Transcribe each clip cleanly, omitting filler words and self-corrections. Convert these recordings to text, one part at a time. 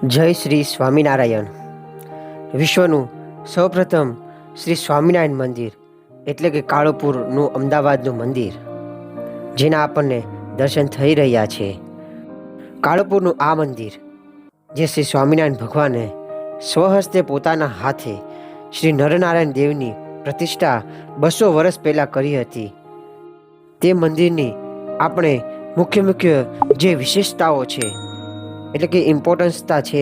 જય શ્રી સ્વામિનારાયણ. વિશ્વનું સૌપ્રથમ શ્રી સ્વામિનારાયણ મંદિર એટલે કે કાળુપુરનું અમદાવાદનું મંદિર, જેના આપણને દર્શન થઈ રહ્યા છે. કાળુપુરનું આ મંદિર જે શ્રી સ્વામિનારાયણ ભગવાને સ્વહસ્તે પોતાના હાથે શ્રી નરનારાયણ દેવની પ્રતિષ્ઠા 200 વર્ષ પહેલાં કરી હતી, તે મંદિરની આપણે મુખ્ય જે વિશેષતાઓ છે એટલે કે ઇમ્પોર્ટન્સતા છે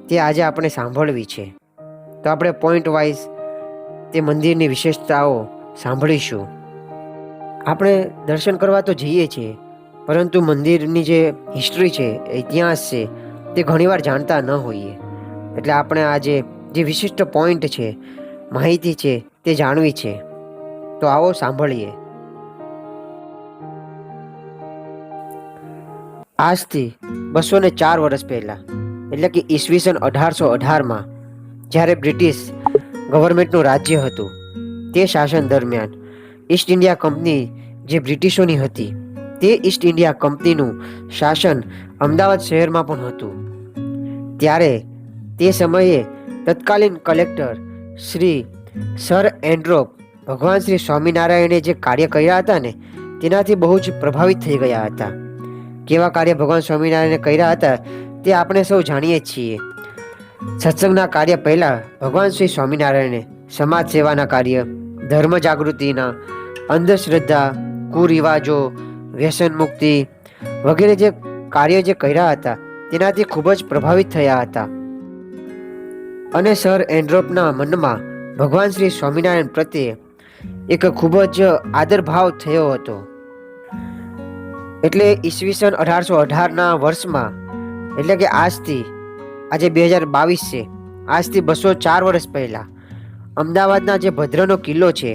તે આજે આપણે સાંભળવી છે. તો આપણે પોઈન્ટ વાઇઝ તે મંદિરની વિશેષતાઓ સાંભળીશું. આપણે દર્શન કરવા તો જઈએ છીએ, પરંતુ મંદિરની જે હિસ્ટ્રી છે, ઇતિહાસ છે, તે ઘણીવાર જાણતા ન હોઈએ. એટલે આપણે આજે જે વિશિષ્ટ પોઈન્ટ છે, માહિતી છે, તે જાણવી છે. તો આવો સાંભળીએ. આજથી 204 વર્ષ પહેલાં એટલે કે ઈસવીસન 1818માં જ્યારે બ્રિટિશ ગવર્મેન્ટનું રાજ્ય હતું, તે શાસન દરમિયાન ઈસ્ટ ઇન્ડિયા કંપની જે બ્રિટિશોની હતી, તે ઈસ્ટ ઇન્ડિયા કંપનીનું શાસન અમદાવાદ શહેરમાં પણ હતું. ત્યારે તે સમયે તત્કાલીન કલેક્ટર શ્રી સર એન્ડ્રોપ ભગવાન શ્રી સ્વામિનારાયણે જે કાર્ય કર્યા હતા ને, તેનાથી બહુ જ પ્રભાવિત થઈ ગયા હતા. કેવા કાર્ય ભગવાન સ્વામિનારાયણે કર્યા હતા તે આપણે સૌ જાણીએ છીએ. સત્સંગના કાર્ય પહેલાં ભગવાન શ્રી સ્વામિનારાયણે સમાજ સેવાના કાર્ય, ધર્મ જાગૃતિના, અંધશ્રદ્ધા, કુરિવાજો, વ્યસન મુક્તિ વગેરે જે કાર્ય જે કર્યા હતા તેનાથી ખૂબ જ પ્રભાવિત થયા હતા. અને સર એન્ડ્રોપના મનમાં ભગવાન શ્રી સ્વામિનારાયણ પ્રત્યે એક ખૂબ જ આદરભાવ થયો હતો. એટલે ઈસવીસન 1818ના વર્ષમાં, એટલે કે આજથી, આજે 2022 છે, આજથી 204 વર્ષ પહેલાં અમદાવાદના જે ભદ્રનો કિલ્લો છે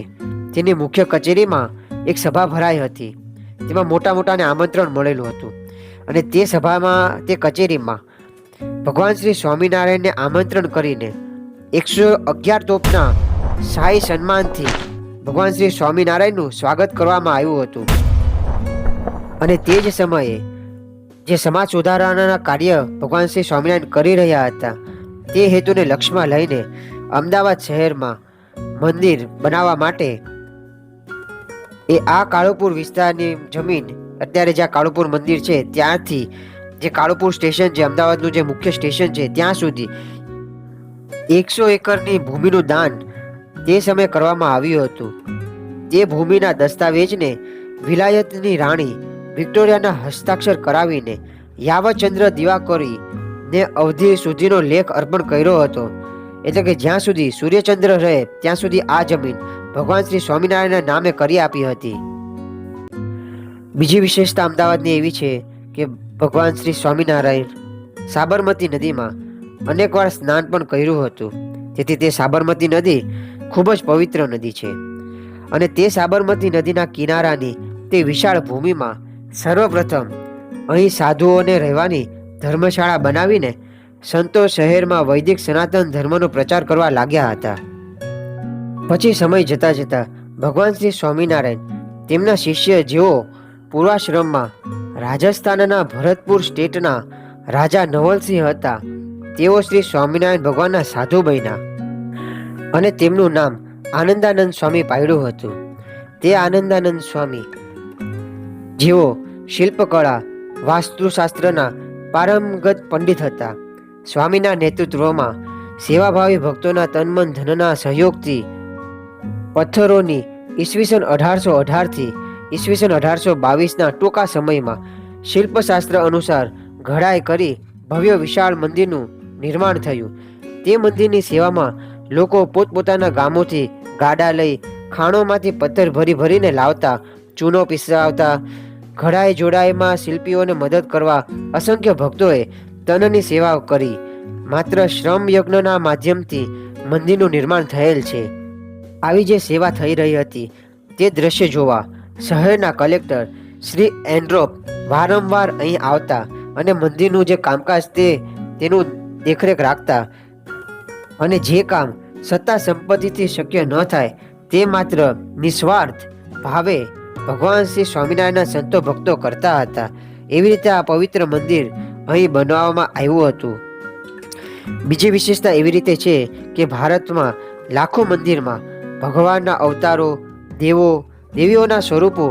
તેની મુખ્ય કચેરીમાં એક સભા ભરાઈ હતી. તેમાં મોટાને આમંત્રણ મળેલું હતું, અને તે સભામાં, તે કચેરીમાં ભગવાન શ્રી સ્વામિનારાયણને આમંત્રણ કરીને 111 તોપના શાહી સન્માનથી ભગવાન શ્રી સ્વામિનારાયણનું સ્વાગત કરવામાં આવ્યું હતું. અને તે જ સમયે જે સમાજ સુધારણાના કાર્ય ભગવાન શ્રી સ્વામિનારાયણ કરી રહ્યા હતા, તે હેતુને લક્ષ્યમાં લઈને અમદાવાદ શહેરમાં મંદિર બનાવવા માટે આ કાળુપુર વિસ્તારની જમીન, અત્યારે જ્યાં કાળુપુર મંદિર છે ત્યાંથી જે કાળુપુર સ્ટેશન છે, અમદાવાદનું જે મુખ્ય સ્ટેશન છે, ત્યાં સુધી 100 એકરની ભૂમિનું દાન તે સમયે કરવામાં આવ્યું હતું. તે ભૂમિના દસ્તાવેજને વિલાયતની રાણી વિક્ટોરિયાના હસ્તાક્ષર કરાવીને યાવતચંદ્ર દિવાકરી ને અવધિ સુધીનો લેખ અર્પણ કર્યો હતો. એટલે કે જ્યાં સુધી સૂર્યચંદ્ર રહે ત્યાં સુધી આ જમીન ભગવાન શ્રી સ્વામિનારાયણના નામે કરી આપી હતી. બીજી વિશેષતા અમદાવાદની એવી છે કે ભગવાન શ્રી સ્વામિનારાયણ સાબરમતી નદીમાં અનેકવાર સ્નાન પણ કર્યું હતું. તેથી તે સાબરમતી નદી ખૂબ જ પવિત્ર નદી છે. અને તે સાબરમતી નદીના કિનારાની તે વિશાળ ભૂમિમાં સર્વપ્રથમ અહીં સાધુઓને રહેવાની ધર્મશાળા બનાવીને સંતો શહેરમાં વૈદિક સનાતન ધર્મનો પ્રચાર કરવા લાગ્યા હતા. પછી સમય જતાં ભગવાન શ્રી સ્વામિનારાયણ તેમના શિષ્ય, જેઓ પૂર્વાશ્રમમાં રાજસ્થાનના ભરતપુર સ્ટેટના રાજા નવલસિંહ હતા, તેઓ શ્રી સ્વામિનારાયણ ભગવાનના સાધુ બન્યા અને તેમનું નામ આનંદાનંદ સ્વામી પાડ્યું હતું. તે આનંદાનંદ સ્વામી, જેઓ શિલ્પકળા, વાસ્તુશાસ્ત્રના પારંગત પંડિત હતા, સ્વામીના નેતૃત્વમાં સેવાભાવી ભક્તોના તનમન ધનના સહયોગથી પથ્થરોની ઈસવીસન 1818થી ઈસવીસન 1822ના ટૂંકા સમયમાં શિલ્પશાસ્ત્ર અનુસાર ઘડાઈ કરી ભવ્ય વિશાળ મંદિરનું નિર્માણ થયું. તે મંદિરની સેવામાં લોકો પોતપોતાના ગામોથી ગાડા લઈ ખાણોમાંથી પથ્થર ભરીને લાવતા, ચૂનો પીસાવતા. ઘડાઈ જોડાઈમાં શિલ્પીઓને મદદ કરવા અસંખ્ય ભક્તોએ તનની સેવા કરી. માત્ર શ્રમ યજ્ઞના માધ્યમથી મંદિરનું નિર્માણ થયેલ છે. આવી જે સેવા થઈ રહી હતી તે દ્રશ્ય જોવા શહેરના કલેક્ટર શ્રી એન્ડ્રોપ વારંવાર અહીં આવતા અને મંદિરનું જે કામકાજ તેનું દેખરેખ રાખતા. અને જે કામ સત્તા સંપત્તિથી શક્ય ન થાય તે માત્ર નિસ્વાર્થ ભાવે ભગવાન શ્રી સ્વામિનારાયણના સંતો ભક્તો કરતા હતા. એવી રીતે આ પવિત્ર મંદિર અહીં બનાવવામાં આવ્યું હતું. બીજી વિશેષતા એવી રીતે છે કે ભારતમાં લાખો મંદિરમાં ભગવાનના અવતારો, દેવો, દેવીઓના સ્વરૂપો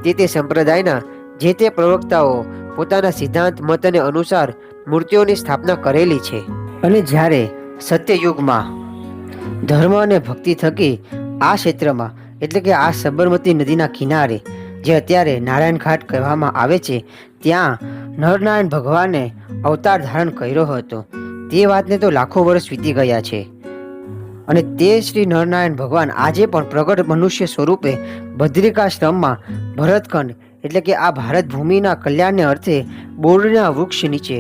તે સંપ્રદાયના જે તે પ્રવક્તાઓ પોતાના સિદ્ધાંત મત અને અનુસાર મૂર્તિઓની સ્થાપના કરેલી છે. અને જ્યારે સત્યયુગમાં ધર્મ અને ભક્તિ થકી આ ક્ષેત્રમાં એટલે કે આ સાબરમતી નદીના કિનારે જે અત્યારે નારાયણ ઘાટ કહેવામાં આવે છે, ત્યાં નરનારાયણ ભગવાને અવતાર ધારણ કર્યો હતો. તે વાતને તો લાખો વર્ષ વીતી ગયા છે અને તે શ્રી નરનારાયણ ભગવાન આજે પણ પ્રગટ મનુષ્ય સ્વરૂપે બદ્રિકાશ્રમમાં ભરતખંડ એટલે કે આ ભારત ભૂમિના કલ્યાણને અર્થે બોરડીના વૃક્ષ નીચે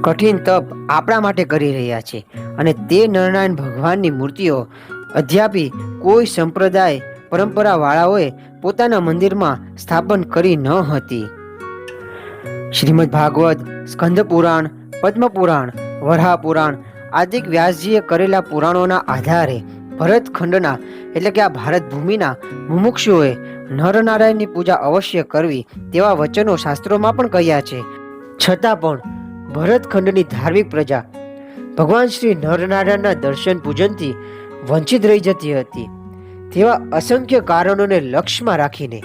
કઠિન તપ આપણા માટે કરી રહ્યા છે. અને તે નરનારાયણ ભગવાનની મૂર્તિઓ અદ્યાપી કોઈ સંપ્રદાય પરંપરાવાળાઓએ પોતાના મંદિરમાં સ્થાપન કરી ન હતી. શ્રીમદ ભાગવત, સ્કંદ પુરાણ, પદ્મ પુરાણ, વરાહ પુરાણ આદિ વ્યાસજીએ કરેલા પુરાણોના આધારે ભરતખંડના એટલે કે આ ભારત ભૂમિના મુમુક્ષુઓએ નરનારાયણની પૂજા અવશ્ય કરવી તેવા વચનો શાસ્ત્રોમાં પણ કહ્યા છે. છતાં પણ ભરતખંડની ધાર્મિક પ્રજા ભગવાન શ્રી નરનારાયણના દર્શન પૂજનથી વંચિત રહી જતી હતી. તેવા અસંખ્ય કારણોને લક્ષ્યમાં રાખીને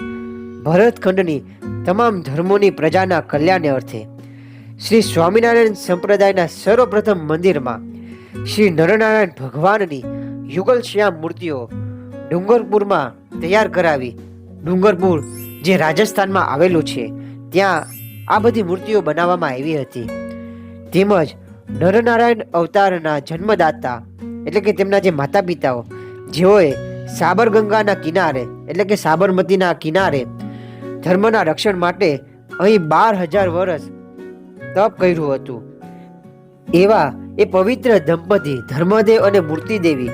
ભરતખંડની તમામ ધર્મોની પ્રજાના કલ્યાણને અર્થે શ્રી સ્વામિનારાયણ સંપ્રદાયના સર્વપ્રથમ મંદિરમાં શ્રી નરનારાયણ ભગવાનની યુગલ શ્યામ મૂર્તિઓ ડુંગરપુરમાં તૈયાર કરાવી. ડુંગરપુર જે રાજસ્થાનમાં આવેલું છે ત્યાં આ બધી મૂર્તિઓ બનાવવામાં આવી હતી. તેમજ નરનારાયણ અવતારના જન્મદાતા એટલે કે તેમના જે માતા પિતાઓ જેઓએ સાબરગંગાના કિનારે એટલે કે સાબરમતીના કિનારે ધર્મના રક્ષણ માટે અહીં 12,000 વર્ષ તપ કર્યું હતું. એવા એ પવિત્ર દંપતી ધર્મદેવ અને મૂર્તિદેવી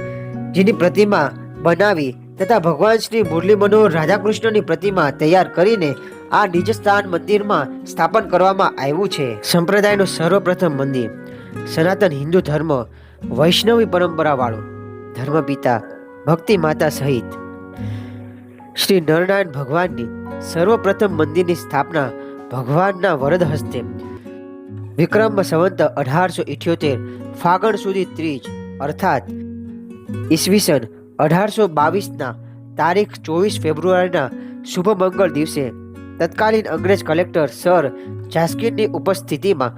જેની પ્રતિમા બનાવી તથા ભગવાન શ્રી મુરલી મનોહર રાધાકૃષ્ણની પ્રતિમા તૈયાર કરીને આ નિજસ્થાન મંદિરમાં સ્થાપન કરવામાં આવ્યું છે. સંપ્રદાયનું સર્વપ્રથમ મંદિર સનાતન હિન્દુ ધર્મ વૈષ્ણવી પરંપરાવાળું ધર્મપિતા ભક્તિ માતા સહિત શ્રી નરનારાયણ ભગવાનની સર્વપ્રથમ મંદિરની સ્થાપના ભગવાનના વરદ હસ્તે વિક્રમ સંવત 1878 ફાગણ સુધી ત્રીજ અર્થાત ઈસવીસન 1822ના તારીખ 24 ફેબ્રુઆરીના શુભ મંગળ દિવસે તત્કાલીન અંગ્રેજ કલેક્ટર સર જાસ્કિનની ઉપસ્થિતિમાં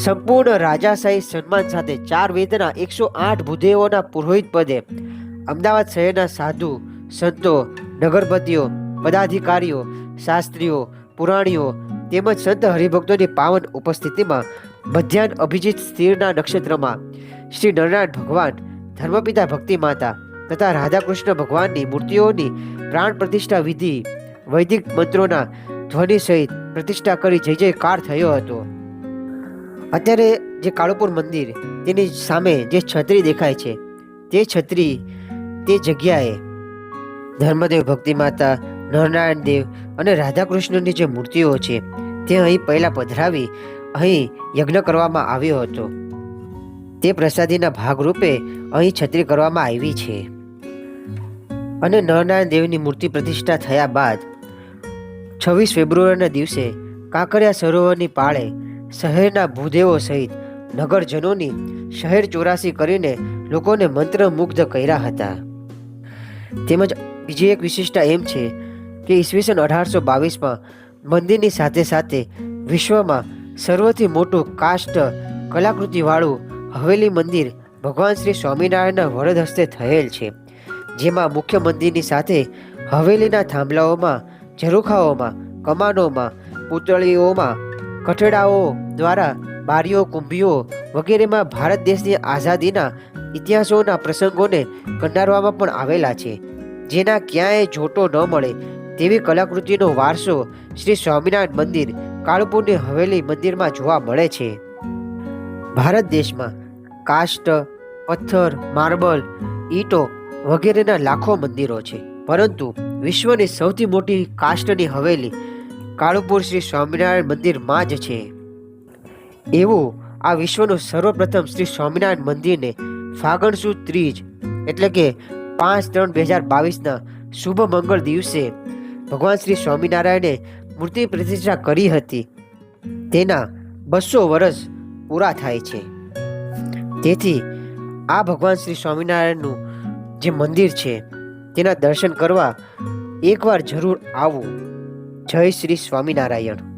સંપૂર્ણ રાજાશાહી સન્માન સાથે 4 વેદના 108 ભૂદેવોના પુરોહિત પદે અમદાવાદ શહેરના સાધુ સંતો, નગરપતિઓ, પદાધિકારીઓ, શાસ્ત્રીઓ, પુરાણીઓ તેમજ સંત હરિભક્તોની પાવન ઉપસ્થિતિમાં મધ્યાહન અભિજીત સ્થિરના નક્ષત્રમાં શ્રી નરનારાયણ ભગવાન, ધર્મપિતા ભક્તિ માતા તથા રાધાકૃષ્ણ ભગવાનની મૂર્તિઓની પ્રાણ પ્રતિષ્ઠા વિધિ વૈદિક મંત્રોના ધ્વનિ સહિત પ્રતિષ્ઠા કરી જય જયકાર થયો હતો. અત્યારે જે કાળુપુર મંદિર તેની સામે જે છત્રી દેખાય છે તે છત્રી તે જગ્યાએ ધર્મદેવ ભક્તિ માતા, નરનારાયણ દેવ અને રાધાકૃષ્ણની જે મૂર્તિઓ છે તે અહીં પહેલા પધરાવી અહીં યજ્ઞ કરવામાં આવ્યો હતો. તે પ્રસાદીના ભાગરૂપે અહીં છત્રી કરવામાં આવી છે. અને નરનારાયણ દેવની મૂર્તિ પ્રતિષ્ઠા થયા બાદ 26 ફેબ્રુઆરીના દિવસે કાંકરિયા સરોવરની પાળે શહેરના ભૂદેવો સહિત નગરજનોની શહેર ચોરાસી કરીને લોકોને મંત્રમુગ્ધ કર્યા હતા. તેમજ બીજી એક વિશિષ્ટતા એમ છે કે ઈસવીસન 1822માં મંદિરની સાથે સાથે વિશ્વમાં સર્વથી મોટું કાષ્ઠ કલાકૃતિવાળું હવેલી મંદિર ભગવાન શ્રી સ્વામિનારાયણના વરદ હસ્તે થયેલ છે. જેમાં મુખ્ય મંદિરની સાથે હવેલીના થાંભલાઓમાં, ઝરૂખાઓમાં, કમાનોમાં, પૂતળીઓમાં, કઠેડાઓ દ્વારા બારીઓ, કુંભીઓ વગેરેમાં ભારત દેશની આઝાદીના ઇતિહાસોના પ્રસંગોને કંડારવામાં પણ આવેલા છે. જેના ક્યાંય જોટો ન મળે તેવી કલાકૃતિનો વારસો શ્રી સ્વામિનારાયણ મંદિર કાળુપુરની હવેલી મંદિરમાં જોવા મળે છે. ભારત દેશમાં કાષ્ઠ, પથ્થર, માર્બલ, ઈંટો વગેરેના લાખો મંદિરો છે, પરંતુ વિશ્વની સૌથી મોટી કાષ્ઠની હવેલી કાળુપુર શ્રી સ્વામિનારાયણ મંદિરમાં જ છે. એવું આ વિશ્વનું સર્વપ્રથમ શ્રી સ્વામિનારાયણ મંદિરને ફાગણ સુદ ત્રીજ એટલે કે 5/3/2022ના શુભ મંગળ દિવસે ભગવાન શ્રી સ્વામિનારાયણે મૂર્તિ પ્રતિષ્ઠા કરી હતી. તેના 200 વર્ષ પૂરા થાય છે. તેથી આ ભગવાન શ્રી સ્વામિનારાયણનું જે મંદિર છે તેના દર્શન કરવા એકવાર જરૂર આવવું. જય શ્રી સ્વામિનારાયણ.